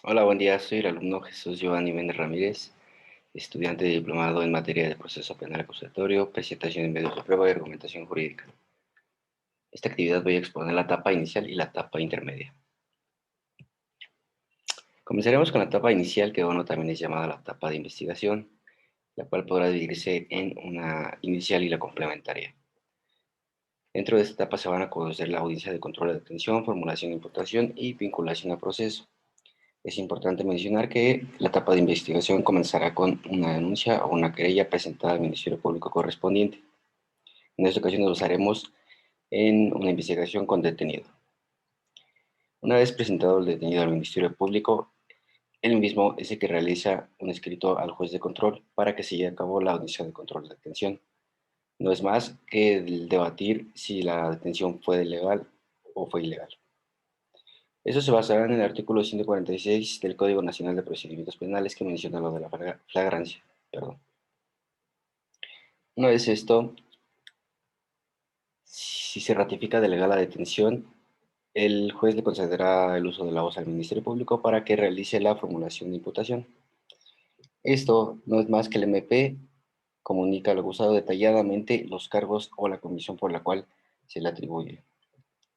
Hola, buen día. Soy el alumno Jesús Giovanni Méndez Ramírez, estudiante de diplomado en materia de proceso penal acusatorio, presentación en medios de prueba y argumentación jurídica. Esta actividad voy a exponer la etapa inicial y la etapa intermedia. Comenzaremos con la etapa inicial, que bueno, también es llamada la etapa de investigación, la cual podrá dividirse en una inicial y la complementaria. Dentro de esta etapa se van a conocer la audiencia de control de detención, formulación de imputación y vinculación a proceso. Es importante mencionar que la etapa de investigación comenzará con una denuncia o una querella presentada al Ministerio Público correspondiente. En esta ocasión nos basaremos en una investigación con detenido. Una vez presentado el detenido al Ministerio Público, él mismo es el que realiza un escrito al juez de control para que se lleve a cabo la audiencia de control de detención. No es más que el debatir si la detención fue legal o fue ilegal. Eso se basará en el artículo 146 del Código Nacional de Procedimientos Penales, que menciona lo de la flagrancia. Perdón. Una vez esto, si se ratifica delegada la detención, el juez le concederá el uso de la voz al Ministerio Público para que realice la formulación de imputación. Esto no es más que el MP comunica al acusado detalladamente los cargos o la comisión por la cual se le atribuye.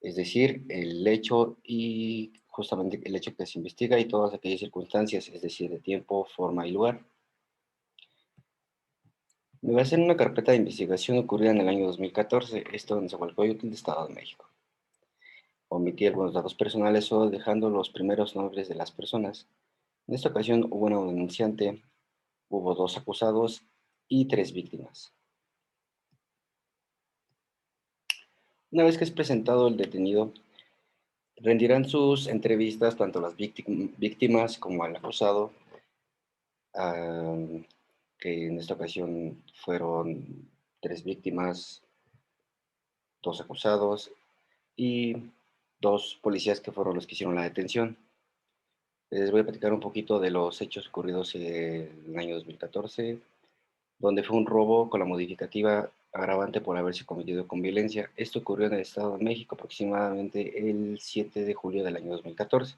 Es decir, el hecho y justamente el hecho que se investiga y todas aquellas circunstancias, es decir, de tiempo, forma y lugar. Me basé en una carpeta de investigación ocurrida en el año 2014, esto en Zahualcóyotl, Estado de México. Omití algunos datos personales, solo dejando los primeros nombres de las personas. En esta ocasión hubo una denunciante, hubo dos acusados y tres víctimas. Una vez que es presentado el detenido, rendirán sus entrevistas tanto las víctimas como al acusado, ah, que en esta ocasión fueron tres víctimas, dos acusados y dos policías que fueron los que hicieron la detención. Les voy a platicar un poquito de los hechos ocurridos en el año 2014, donde fue un robo con la modificativa agravante por haberse cometido con violencia. Esto ocurrió en el Estado de México aproximadamente el 7 de julio del año 2014,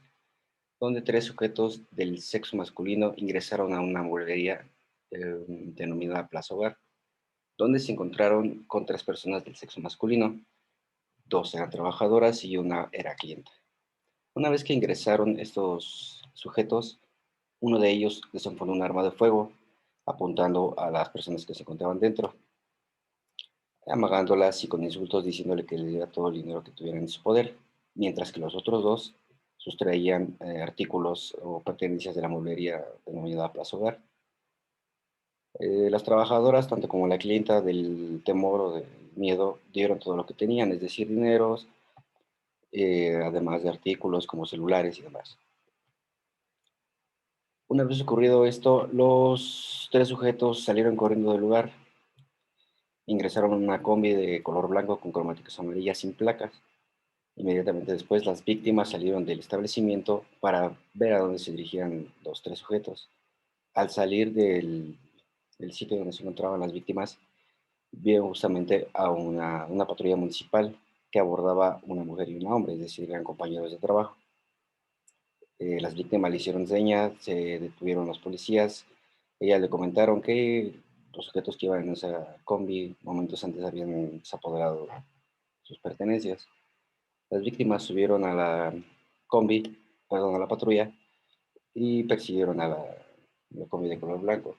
donde tres sujetos del sexo masculino ingresaron a una hamburguería denominada Plaza Hogar, donde se encontraron con tres personas del sexo masculino. Dos eran trabajadoras y una era clienta. Una vez que ingresaron estos sujetos, uno de ellos desenfundó un arma de fuego apuntando a las personas que se encontraban dentro, amagándolas y con insultos diciéndole que le diera todo el dinero que tuvieran en su poder, mientras que los otros dos sustraían artículos o pertenencias de la mueblería denominada Plaza Hogar. Las trabajadoras, tanto como la clienta, del temor o del miedo, dieron todo lo que tenían, es decir, dineros, además de artículos como celulares y demás. Una vez ocurrido esto, los tres sujetos salieron corriendo del lugar, ingresaron en una combi de color blanco con cromáticas amarillas sin placas. Inmediatamente después, las víctimas salieron del establecimiento para ver a dónde se dirigían los tres sujetos. Al salir del sitio donde se encontraban las víctimas, vieron justamente a una patrulla municipal que abordaba una mujer y un hombre, es decir, eran compañeros de trabajo. Las víctimas le hicieron señas, se detuvieron los policías. Ellas le comentaron que los sujetos que iban en esa combi momentos antes habían desapoderado sus pertenencias. Las víctimas subieron a la combi, perdón, a la patrulla y persiguieron a la combi de color blanco.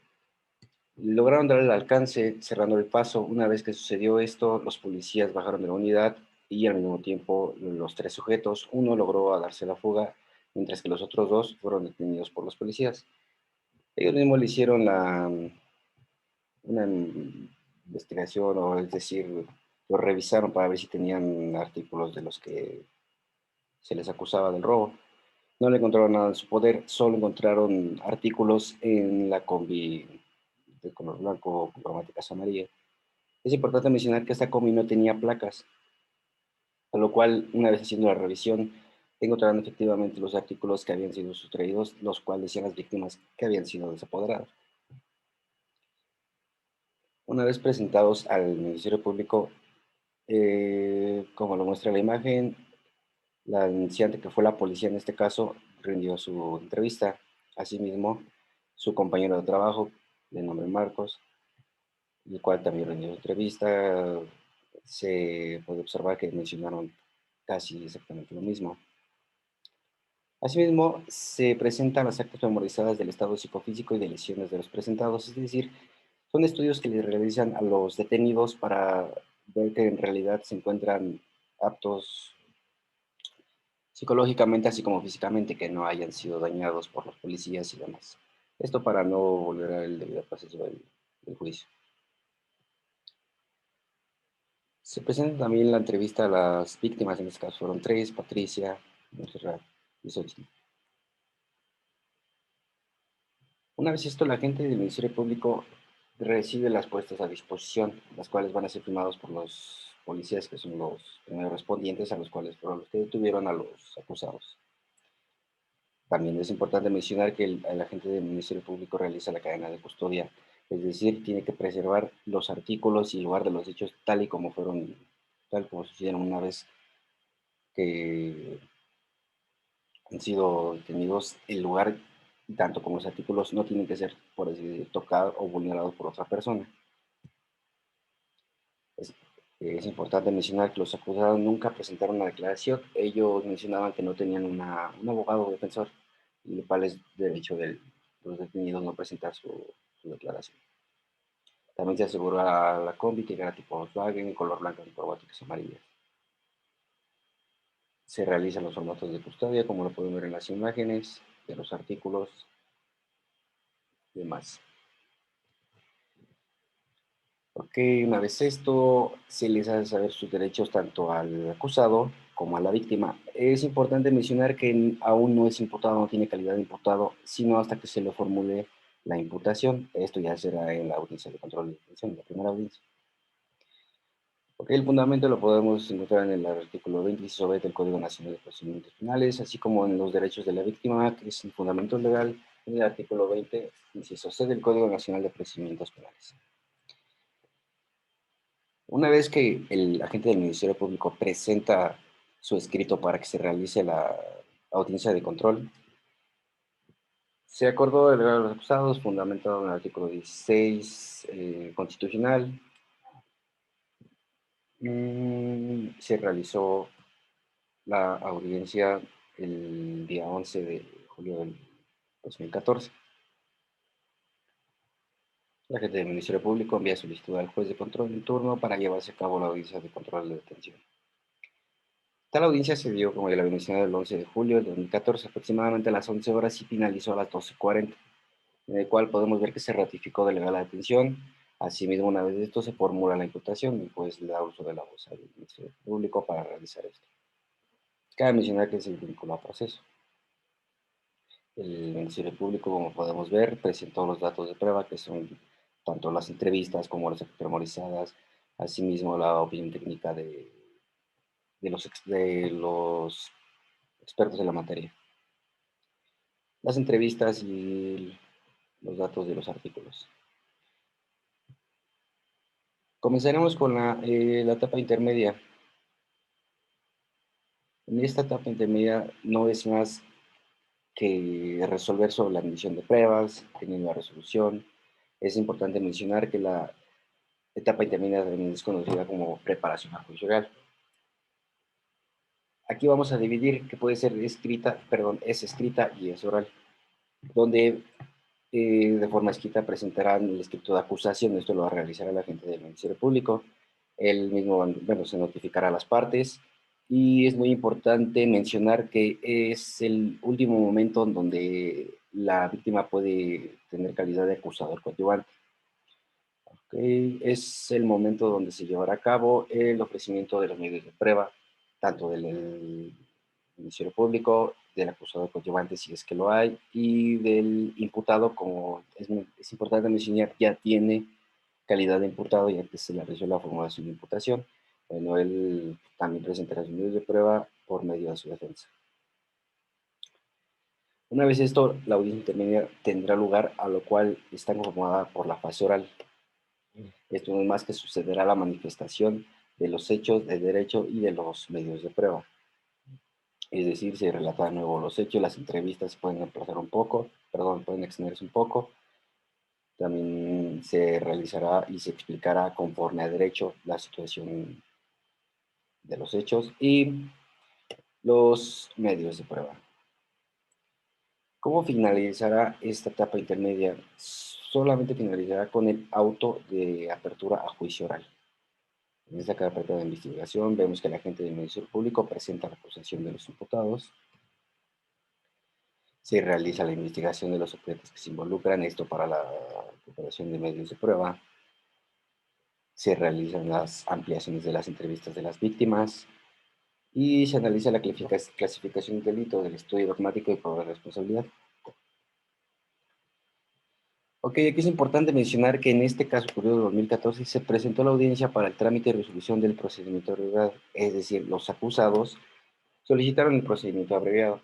Lograron dar el alcance cerrando el paso. Una vez que sucedió esto, los policías bajaron de la unidad y al mismo tiempo los tres sujetos, uno logró darse la fuga, mientras que los otros dos fueron detenidos por los policías. Ellos mismos le hicieron una investigación, o es decir, lo revisaron para ver si tenían artículos de los que se les acusaba del robo. No le encontraron nada en su poder, solo encontraron artículos en la combi de color blanco con cromáticas amarillas. Es importante mencionar que esta combi no tenía placas, a lo cual, una vez haciendo la revisión, encontraron efectivamente los artículos que habían sido sustraídos, los cuales decían las víctimas que habían sido desapoderados. Una vez presentados al Ministerio Público, como lo muestra la imagen, la denunciante, que fue la policía en este caso, rindió su entrevista. Asimismo, su compañero de trabajo, de nombre Marcos, el cual también rindió su entrevista, se puede observar que mencionaron casi exactamente lo mismo. Asimismo, se presentan las actas memorizadas del estado psicofísico y de lesiones de los presentados, es decir, son estudios que le realizan a los detenidos para ver que en realidad se encuentran aptos psicológicamente, así como físicamente, que no hayan sido dañados por los policías y demás. Esto para no volver al debido proceso del juicio. Se presenta también la entrevista a las víctimas, en este caso fueron tres: Patricia, Montserrat y Xochitl. Una vez esto, la gente del Ministerio Público recibe las puestas a disposición, las cuales van a ser firmados por los policías, que son los primeros respondientes, a los cuales fueron los que detuvieron a los acusados. También es importante mencionar que el agente del Ministerio Público realiza la cadena de custodia, es decir, tiene que preservar los artículos y lugar de los hechos tal y como fueron, tal como sucedieron una vez que han sido detenidos. El lugar, tanto como los artículos, no tienen que ser, por así decirlo, tocados o vulnerados por otra persona. Es, es importante mencionar que los acusados nunca presentaron una declaración. Ellos mencionaban que no tenían un abogado defensor, y lo cual es derecho de los detenidos no presentar su declaración. También se aseguró a la combi, que era tipo Volkswagen, color blanco con cromáticas amarillas. Se realizan los formatos de custodia, como lo pueden ver en las imágenes de los artículos y demás. Ok, una vez esto, se les hace saber sus derechos tanto al acusado como a la víctima. Es importante mencionar que aún no es imputado, no tiene calidad de imputado, sino hasta que se le formule la imputación. Esto ya será en la audiencia de control de detención, la primera audiencia. Ok, el fundamento lo podemos encontrar en el artículo 20 del Código Nacional de Procedimientos Penales, así como en los derechos de la víctima, que es el fundamento legal, en el artículo 20, inciso C del Código Nacional de Procedimientos Penales. Una vez que el agente del Ministerio Público presenta su escrito para que se realice la audiencia de control, se acordó el grado de los acusados, fundamentado en el artículo 16 constitucional. Se realizó la audiencia el día 11 de julio del 2014. La agente del Ministerio Público envía solicitud al juez de control en turno para llevarse a cabo la audiencia de control de detención. Tal audiencia se dio, como ya lo había mencionado, el 11 de julio del 2014, aproximadamente a las 11 horas, y finalizó a las 12:40, en el cual podemos ver que se ratificó de legal la detención. Asimismo, una vez esto, se formula la imputación y pues le da uso de la voz al Ministerio Público para realizar esto. Cabe mencionar que se vinculó a proceso. El Ministerio Público, como podemos ver, presentó los datos de prueba, que son tanto las entrevistas como las memorizadas, asimismo la opinión técnica de los expertos en la materia, las entrevistas y los datos de los artículos. Comenzaremos con la etapa intermedia. En esta etapa intermedia no es más que resolver sobre la admisión de pruebas, teniendo la resolución. Es importante mencionar que la etapa intermedia también es conocida como preparación al juicio oral. Aquí vamos a dividir que puede ser escrita, perdón, es escrita y es oral, donde de forma escrita presentarán el escrito de acusación. Esto lo va a realizar el agente del Ministerio Público. Él mismo, bueno, se notificará a las partes, y es muy importante mencionar que es el último momento en donde la víctima puede tener calidad de acusador coadyuvante. Okay. Es el momento donde se llevará a cabo el ofrecimiento de los medios de prueba, tanto del Ministerio Público, del acusado coadyuvante, si es que lo hay, y del imputado, como es importante mencionar, ya tiene calidad de imputado ya que se le realizó la formulación de imputación. Bueno, él también presentará sus medios de prueba por medio de su defensa. Una vez esto, la audiencia intermedia tendrá lugar, a lo cual está conformada por la fase oral. Esto no es más que sucederá la manifestación de los hechos de derecho y de los medios de prueba. Es decir, se relata de nuevo los hechos, las entrevistas pueden aplazar un poco, perdón, pueden extenderse un poco. También se realizará y se explicará conforme a derecho la situación de los hechos y los medios de prueba. ¿Cómo finalizará esta etapa intermedia? Solamente finalizará con el auto de apertura a juicio oral. En esta carpeta de investigación vemos que el agente del Ministerio Público presenta la acusación de los imputados, se realiza la investigación de los objetos que se involucran, esto para la preparación de medios de prueba, se realizan las ampliaciones de las entrevistas de las víctimas y se analiza la clasificación del delito, del estudio dogmático y por responsabilidad. Ok, aquí es importante mencionar que en este caso ocurrido en 2014 se presentó la audiencia para el trámite y resolución del procedimiento abreviado, es decir, los acusados solicitaron el procedimiento abreviado.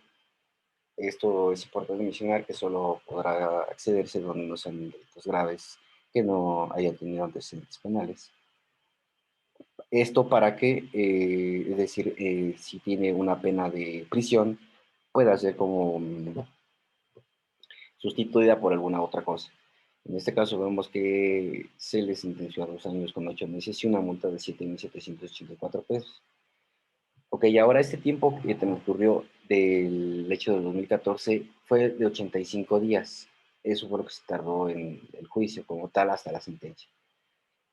Esto es importante mencionar que solo podrá accederse donde no sean delitos graves, que no hayan tenido antecedentes penales. Esto para que, es decir, si tiene una pena de prisión, pueda ser como sustituida por alguna otra cosa. En este caso vemos que se le sentenció a 2 años con 8 meses y una multa de 7.784 pesos. Ok, y ahora este tiempo que transcurrió del hecho del 2014 fue de 85 días. Eso fue lo que se tardó en el juicio como tal hasta la sentencia.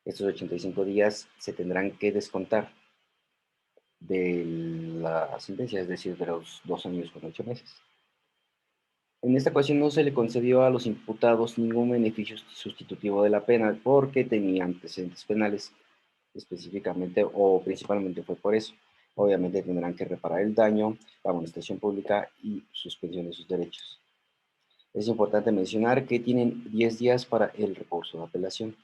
Estos 85 días se tendrán que descontar de la sentencia, es decir, de los 2 años con 8 meses. En esta ocasión no se le concedió a los imputados ningún beneficio sustitutivo de la pena porque tenían antecedentes penales específicamente o principalmente fue por eso. Obviamente tendrán que reparar el daño, la amonestación pública y suspensión de sus derechos. Es importante mencionar que tienen 10 días para el recurso de apelación.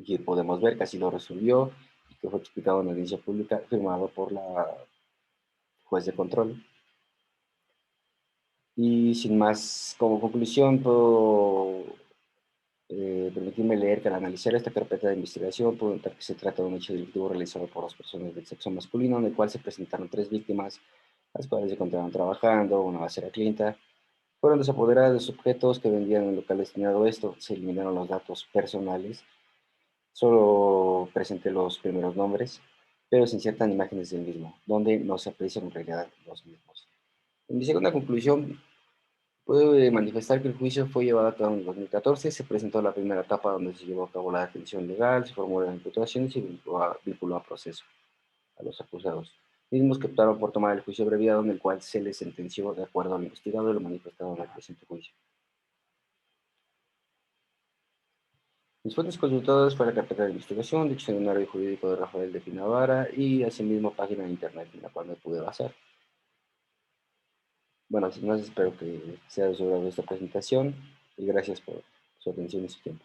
Aquí podemos ver que así lo resolvió y que fue explicado en la audiencia pública firmado por la juez de control. Y sin más, como conclusión, puedo permitirme leer que al analizar esta carpeta de investigación puedo notar que se trata de un hecho delictivo realizado por 2 personas del sexo masculino, en el cual se presentaron 3 víctimas, las cuales se encontraban trabajando, una va a ser la clienta, fueron desapoderadas de objetos que vendían en el local destinado a esto, se eliminaron los datos personales, solo presenté los primeros nombres, pero se insertan imágenes del mismo, donde no se aprecian en realidad los mismos. En mi segunda conclusión, puede manifestar que el juicio fue llevado a cabo en 2014, se presentó la primera etapa donde se llevó a cabo la detención legal, se formuló la imputación y se vinculó a proceso a los acusados, mismos que optaron por tomar el juicio abreviado en el cual se les sentenció de acuerdo al investigado y lo manifestado en el presente juicio. Mis fuentes consultadas fue la carpeta de investigación, diccionario jurídico de Rafael de Pinavara y asimismo página de internet en la cual me pude basar. Bueno, sin más espero que sea de su agrado esta presentación y gracias por su atención y su tiempo.